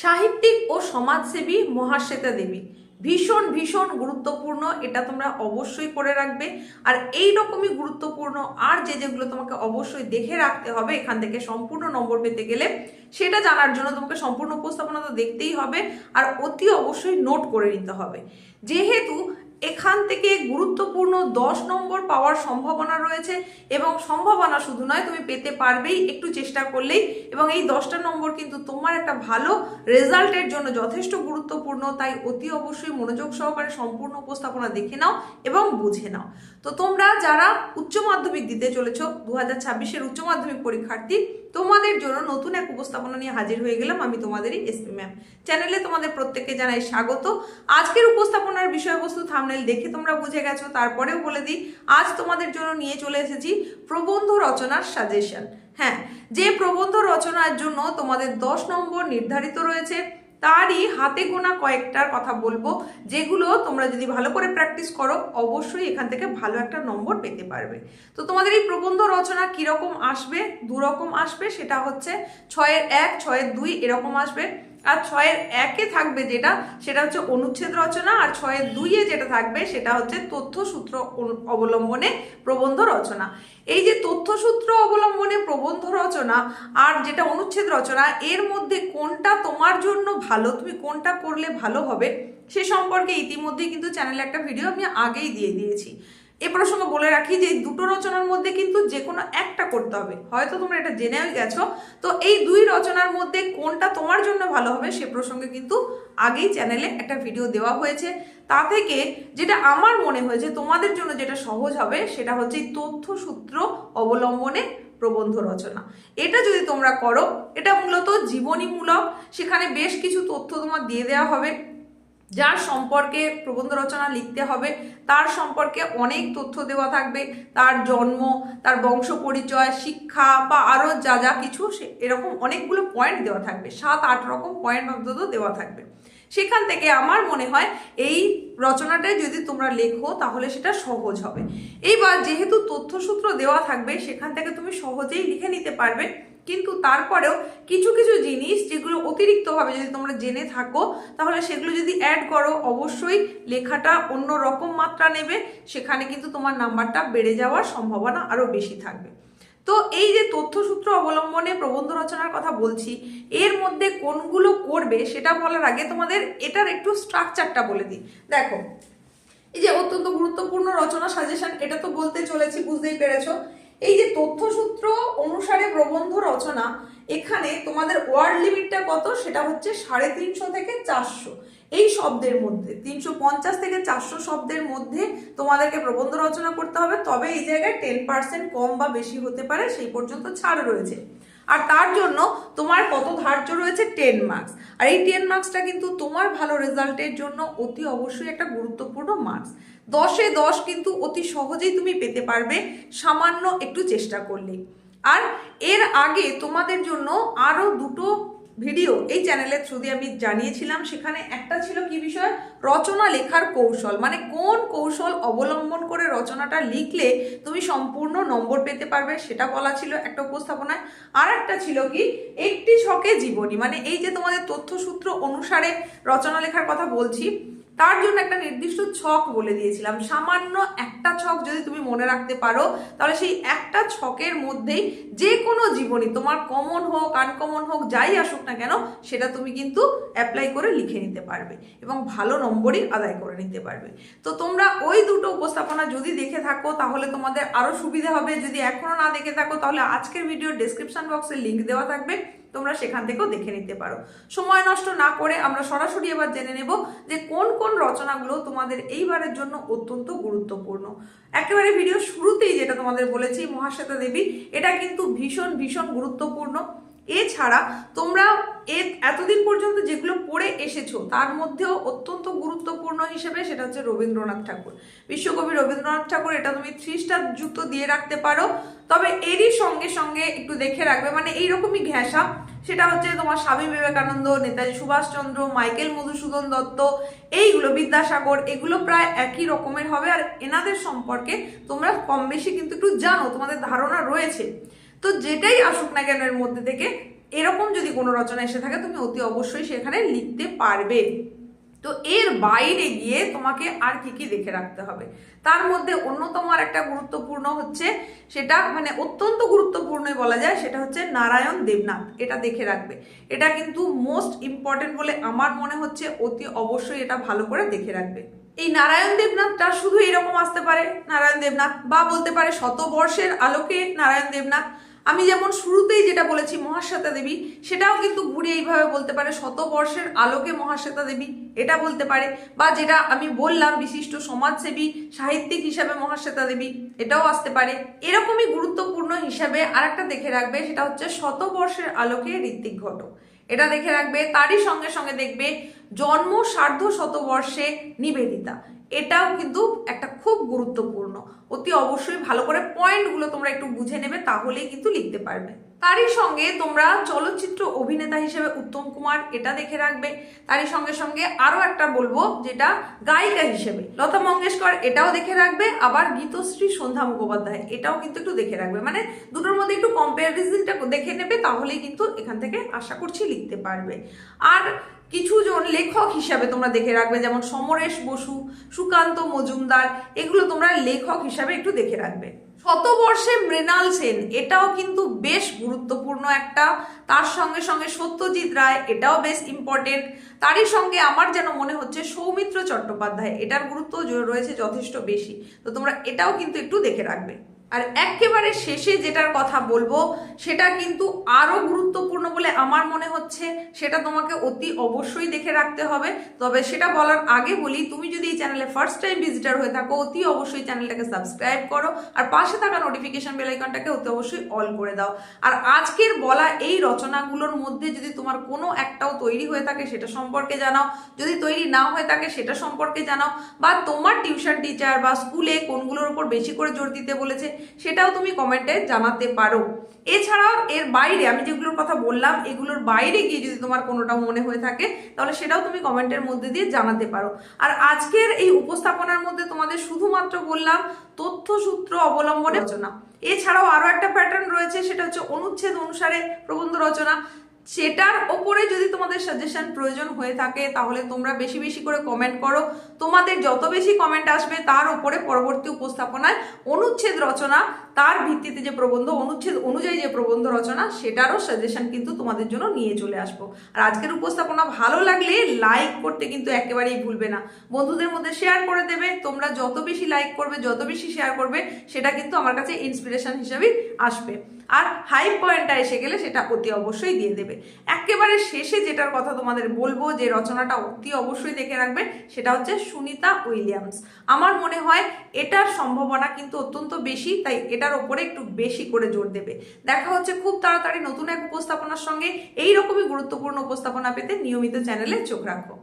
সাহিত্যিক ও সমাজসেবী মহাশ্বেতা দেবী ভীষণ ভীষণ গুরুত্বপূর্ণ, এটা তোমরা অবশ্যই করে রাখবে। আর এই রকমই গুরুত্বপূর্ণ আর যেগুলো তোমাকে অবশ্যই দেখে রাখতে হবে এখান থেকে সম্পূর্ণ নম্বর পেতে গেলে, সেটা জানার জন্য তোমাকে সম্পূর্ণ উপস্থাপনা তো দেখতেই হবে আর অতি অবশ্যই নোট করে নিতে হবে। যেহেতু এখান থেকে গুরুত্বপূর্ণ 10 নম্বর পাওয়ার সম্ভাবনা রয়েছে, এবং সম্ভাবনা শুধু নয়, তুমি পেতে পারবেই একটু চেষ্টা করলেই। এবং এই 10টা নম্বর কিন্তু তোমার একটা ভালো রেজাল্টের জন্য যথেষ্ট গুরুত্বপূর্ণ, তাই অতি অবশ্যই মনোযোগ সহকারে সম্পূর্ণ উপস্থাপনা দেখে নাও এবং বুঝে নাও। তো তোমরা যারা উচ্চ মাধ্যমিক দিতে চলেছ, 2026-এর উচ্চ মাধ্যমিক পরীক্ষার্থী, তোমাদের জন্য নতুন এক উপস্থাপনা নিয়ে হাজির হয়ে গেলাম আমি, তোমাদেরই এসপি ম্যাম। চ্যানেলে তোমাদের প্রত্যেককে জানাই স্বাগত। আজকের উপস্থাপনার বিষয়বস্তু থাম্বনেল দেখে তোমরা বুঝে গেছো, তারপরেও বলে দিই, আজ তোমাদের জন্য নিয়ে চলে এসেছি প্রবন্ধ রচনার সাজেশন। হ্যাঁ, যে প্রবন্ধ রচনার জন্য তোমাদের 10 নম্বর নির্ধারিত রয়েছে, তারই হাতে গোনা কয়েকটার কথা বলবো, যেগুলো তোমরা যদি ভালো করে প্র্যাকটিস করো অবশ্যই এখান থেকে ভালো একটা নম্বর পেতে পারবে। তো তোমাদের এই প্রবন্ধ রচনা কিরকম আসবে? দুরকম আসবে, সেটা হচ্ছে 6-এর 1, 6-এর 2 এরকম আসবে। আর 6-এর 1-এ থাকবে সেটা হচ্ছে অনুচ্ছেদ রচনা, আর 6-এর 2-এ যেটা থাকবে সেটা হচ্ছে তথ্যসূত্র অবলম্বনে প্রবন্ধ রচনা। এই যে তথ্যসূত্র অবলম্বনে প্রবন্ধ রচনা আর যেটা অনুচ্ছেদ রচনা, এর মধ্যে কোনটা তোমার জন্য ভালো, তুমি কোনটা করলে ভালো হবে সে সম্পর্কে ইতিমধ্যেই কিন্তু চ্যানেলে একটা ভিডিও আমি আগেই দিয়ে দিয়েছি। এ প্রসঙ্গে বলে রাখি যে এই দুটো রচনার মধ্যে কিন্তু যে কোনো একটা করতে হবে, হয়তো তোমরা এটা জেনেও গেছো। তো এই দুই রচনার মধ্যে কোনটা তোমার জন্য ভালো হবে সে প্রসঙ্গে কিন্তু আগেই চ্যানেলে একটা ভিডিও দেওয়া হয়েছে। তা থেকে যেটা আমার মনে হয়েছে তোমাদের জন্য যেটা সহজ হবে সেটা হচ্ছে এই তথ্যসূত্র অবলম্বনে প্রবন্ধ রচনা। এটা যদি তোমরা করো, এটা মূলত জীবনীমূলক, সেখানে বেশ কিছু তথ্য তোমার দিয়ে দেওয়া হবে, যার সম্পর্কে প্রবন্ধ রচনা লিখতে হবে তার সম্পর্কে অনেক তথ্য দেওয়া থাকবে, তার জন্ম, তার বংশ পরিচয়, শিক্ষা বা আরও যা যা কিছু এরকম অনেকগুলো পয়েন্ট দেওয়া থাকবে, 7-8 রকম পয়েন্ট অন্তত দেওয়া থাকবে। সেখান থেকে আমার মনে হয় এই রচনাটাই যদি তোমরা লেখো তাহলে সেটা সহজ হবে। এইবার যেহেতু তথ্যসূত্র দেওয়া থাকবে সেখান থেকে তুমি সহজেই লিখে নিতে পারবে, কিন্তু তারপরেও কিছু কিছু জিনিস যেগুলো অতিরিক্তভাবে যদি তোমরা জেনে থাকো তাহলে সেগুলো যদি অ্যাড করো অবশ্যই লেখাটা অন্য রকম মাত্রা নেবে, সেখানে কিন্তু তোমার নাম্বারটা বেড়ে যাওয়ার সম্ভাবনা আরও বেশি থাকবে। তো এই যে তথ্যসূত্র অবলম্বনে প্রবন্ধ রচনার কথা বলছি, এর মধ্যে কোনগুলো করবে সেটা বলার আগে তোমাদের এটার একটু স্ট্রাকচারটা বলে দিই। দেখো, এই যে অত্যন্ত গুরুত্বপূর্ণ রচনা সাজেশন, এটা তো বলতে চলেছি, বুঝতেই পেরেছো। এই যে তথ্যসূত্র অনুসারে প্রবন্ধ রচনা, এখানে তোমাদের ওয়ার্ড লিমিটটা কত, সেটা হচ্ছে 350 থেকে 400 এই শব্দের মধ্যে, 350 থেকে 400 শব্দের মধ্যে তোমাদেরকে প্রবন্ধ রচনা করতে হবে। তবে এই জায়গায় 10% কম বা বেশি হতে পারে, সেই পর্যন্ত ছাড় রয়েছে। আর তার জন্য তোমার কত ধার্য রয়েছে? 10 মার্কস। আর এই 10 মার্কসটা কিন্তু তোমার ভালো রেজাল্টের জন্য অতি অবশ্যই একটা গুরুত্বপূর্ণ মার্কস। 10-এ 10 কিন্তু অতি সহজেই তুমি পেতে পারবে সামান্য একটু চেষ্টা করলেই। আর এর আগে তোমাদের জন্য আরও দুটো ভিডিও এই চ্যানেলের থ্রুতে আমি জানিয়েছিলাম, সেখানে একটা ছিল কি বিষয়, রচনা লেখার কৌশল, মানে কোন কৌশল অবলম্বন করে রচনাটা লিখলে তুমি সম্পূর্ণ নম্বর পেতে পারবে সেটা বলা ছিল একটা উপস্থাপনায়। আর একটা ছিল কি, একটি ছকে জীবনী, মানে এই যে তোমাদের তথ্যসূত্র অনুসারে রচনা লেখার কথা বলছি তার জন্য একটা নির্দিষ্ট ছক বলে দিয়েছিলাম। সামান্য একটা ছক যদি তুমি মনে রাখতে পারো তাহলে সেই একটা ছকের মধ্যেই যে কোনো জীবনী তোমার কমন হোক আনকমন হোক যাই আসুক না কেন সেটা তুমি কিন্তু অ্যাপ্লাই করে লিখে নিতে পারবে এবং ভালো নম্বরই আদায় করে নিতে পারবে। তো তোমরা ওই দুটো উপস্থাপনা যদি দেখে থাকো তাহলে তোমাদের আরও সুবিধা হবে। যদি এখনো না দেখে থাকো তাহলে আজকের ভিডিওর ডেসক্রিপশন বক্সে লিঙ্ক দেওয়া থাকবে, তোমরা সেখান থেকেও দেখে নিতে পারো। সময় নষ্ট না করে আমরা সরাসরি এবার জেনে নেব যে কোন কোন রচনাগুলো তোমাদের এইবারের জন্য অত্যন্ত গুরুত্বপূর্ণ। একেবারে ভিডিও শুরুতেই যেটা তোমাদের বলেছি মহাশ্বেতা দেবী, এটা কিন্তু ভীষণ ভীষণ গুরুত্বপূর্ণ। এছাড়া তোমরা এতদিন পর্যন্ত যেগুলো পড়ে এসেছো তার মধ্যেও অত্যন্ত গুরুত্বপূর্ণ হিসেবে সেটা হচ্ছে রবীন্দ্রনাথ ঠাকুর, বিশ্বকবি রবীন্দ্রনাথ ঠাকুর। এটা তুমি 3 স্টার যুক্ত দিয়ে রাখতে পারো। তবে এরই সঙ্গে সঙ্গে একটু দেখে রাখবে, মানে এইরকমই ঘেঁষা, সেটা হচ্ছে তোমার স্বামী বিবেকানন্দ, নেতাজি সুভাষচন্দ্র, মাইকেল মধুসূদন দত্ত, এইগুলো বিদ্যাসাগর, এগুলো প্রায় একই রকমের হবে। আর এনাদের সম্পর্কে তোমরা কম বেশি কিন্তু একটু জানো, তোমাদের ধারণা রয়েছে। তো যেটাই আসুক না কেন এর মধ্যে থেকে এরকম যদি কোনো রচনা এসে থাকে তুমি অতি অবশ্যই সেখানে লিখতে পারবে। তো এর বাইরে গিয়ে তোমাকে আর কি কি দেখে রাখতে হবে, তার মধ্যে অন্যতম আর একটা গুরুত্বপূর্ণ হচ্ছে, সেটা মানে অত্যন্ত গুরুত্বপূর্ণই বলা যায়, সেটা হচ্ছে নারায়ণ দেবনাথ। এটা দেখে রাখবে, এটা কিন্তু মোস্ট ইম্পর্টেন্ট বলে আমার মনে হচ্ছে, অতি অবশ্যই এটা ভালো করে দেখে রাখবে। এই নারায়ণ দেবনাথটা শুধু এরকম আসতে পারে নারায়ণ দেবনাথ, বা বলতে পারে শতবর্ষের আলোকে নারায়ণ দেবনাথ। আমি যেমন শুরুতেই যেটা বলেছি মহাশ্বেতা দেবী, সেটাও কিন্তু ঘুরিয়ে এইভাবে বলতে পারে শতবর্ষের আলোকে মহাশ্বেতা দেবী, এটা বলতে পারে। বা যেটা আমি বললাম বিশিষ্ট সমাজসেবী সাহিত্যিক হিসাবে মহাশ্বেতা দেবী, এটাও আসতে পারে। এরকমই গুরুত্বপূর্ণ হিসাবে আরেকটা দেখে রাখবে, সেটা হচ্ছে শতবর্ষের আলোকে ঋত্বিক ঘটক, এটা দেখে রাখবে। তারই সঙ্গে সঙ্গে দেখবে জন্ম সার্ধ শতবর্ষে নিবেদিতা, এটাও কিন্তু একটা খুব গুরুত্বপূর্ণ। অতি অবশ্যই ভালো করে পয়েন্টগুলো তোমরা একটু বুঝে নেবে, তাহলেই কিন্তু লিখতে পারবে। তারই সঙ্গে তোমরা চলচ্চিত্র অভিনেতা হিসেবে উত্তম কুমার, এটা দেখে রাখবে। তারই সঙ্গে সঙ্গে আরো একটা বলবো, যেটা গায়িকা হিসেবে লতা মঙ্গেশকর, এটাও দেখে রাখবে। আবার গীতশ্রী সন্ধ্যা মুখোপাধ্যায়, এটাও কিন্তু একটু দেখে রাখবে। মানে দুটোর মধ্যে একটু কম্পারিজনটা দেখে নেবে, তাহলেই কিন্তু এখান থেকে আশা করছি লিখতে পারবে। আর কিছুজন লেখক হিসাবে তোমরা দেখে রাখবে, যেমন সমরেশ বসু, সুকান্ত মজুমদার, এগুলো তোমরা লেখক হিসাবে একটু দেখে রাখবে। শতবর্ষে মৃণাল সেন, এটাও কিন্তু বেশ গুরুত্বপূর্ণ একটা। তার সঙ্গে সঙ্গে সত্যজিৎ রায়, এটাও বেশ ইম্পর্টেন্ট। তারই সঙ্গে আমার যেন মনে হচ্ছে সৌমিত্র চট্টোপাধ্যায়, এটার গুরুত্ব রয়েছে যথেষ্ট বেশি, তো তোমরা এটাও কিন্তু একটু দেখে রাখবে। আর একেবারে শেষে যেটার কথা বলবো, সেটা কিন্তু আরো গুরুত্বপূর্ণ বলে আমার মনে হচ্ছে, সেটা তোমাকে অতি অবশ্যই দেখে রাখতে হবে। তবে সেটা বলার আগে বলি, তুমি যদি এই চ্যানেলে ফার্স্ট টাইম ভিজিটার হয়ে থাকো, অতি অবশ্যই চ্যানেলটাকে সাবস্ক্রাইব করো, আর পাশে থাকা নোটিফিকেশন বেল আইকনটাকে অতি অবশ্যই অল করে দাও। আর আজকের বলা এই রচনাগুলোর মধ্যে যদি তোমার কোনো একটাও তৈরি হয়ে থাকে সেটা সম্পর্কে জানাও, যদি তৈরি না হয়ে থাকে সেটা সম্পর্কে জানাও, বা তোমার টিউশন টিচার বা স্কুলে কোনগুলোর উপর বেশি করে জোর দিতে বলেছে সেটাও তুমি কমেন্টে জানাতে পারো। এছাড়াও এর বাইরে আমি যেগুলোর কথা বললাম, এগুলোর বাইরে গিয়ে যদি তোমার কোনোটা মনে হয়ে থাকে, তাহলে সেটাও তুমি কমেন্টের মধ্যে দিয়ে জানাতে পারো। আর আজকের এই উপস্থাপনার মধ্যে তোমাদের শুধুমাত্র বললাম তথ্যসূত্র অবলম্বনে রচনা। এছাড়াও আরো একটা প্যাটার্ন রয়েছে, সেটা হচ্ছে অনুচ্ছেদ অনুসারে প্রবন্ধ রচনা। সেটার ওপরে যদি তোমাদের সাজেশন প্রয়োজন হয়ে থাকে, তাহলে তোমরা বেশি বেশি করে কমেন্ট করো। তোমাদের যত বেশি কমেন্ট আসবে, তার ওপরে পরবর্তী উপস্থাপনায় অনুচ্ছেদ রচনা, তার ভিত্তিতে যে প্রবন্ধ, অনুচ্ছেদ অনুযায়ী যে প্রবন্ধ রচনা, সেটারও সাজেশন কিন্তু তোমাদের জন্য নিয়ে চলে আসবো। আর আজকের উপস্থাপনা ভালো লাগলে লাইক করতে কিন্তু একেবারেই ভুলবে না, বন্ধুদের মধ্যে শেয়ার করে দেবে। তোমরা যত বেশি লাইক করবে, যত বেশি শেয়ার করবে, সেটা কিন্তু আমার কাছে ইন্সপিরেশন হিসেবেই আসবে। আর হাই পয়েন্টটা এসে গেলে সেটা অতি অবশ্যই দিয়ে দেবে। একেবারে শেষে যেটার কথা তোমাদের বলবো, যে রচনাটা অতি অবশ্যই দেখে রাখবে, সেটা হচ্ছে সুনিতা উইলিয়ামস। আমার মনে হয় এটার সম্ভাবনা কিন্তু অত্যন্ত বেশি, তাই এটার ওপরে একটু বেশি করে জোর দেবে। দেখা হচ্ছে খুব তাড়াতাড়ি নতুন এক উপস্থাপনার সঙ্গে। এইরকমই গুরুত্বপূর্ণ উপস্থাপনা পেতে নিয়মিত চ্যানেলে চোখ রাখো।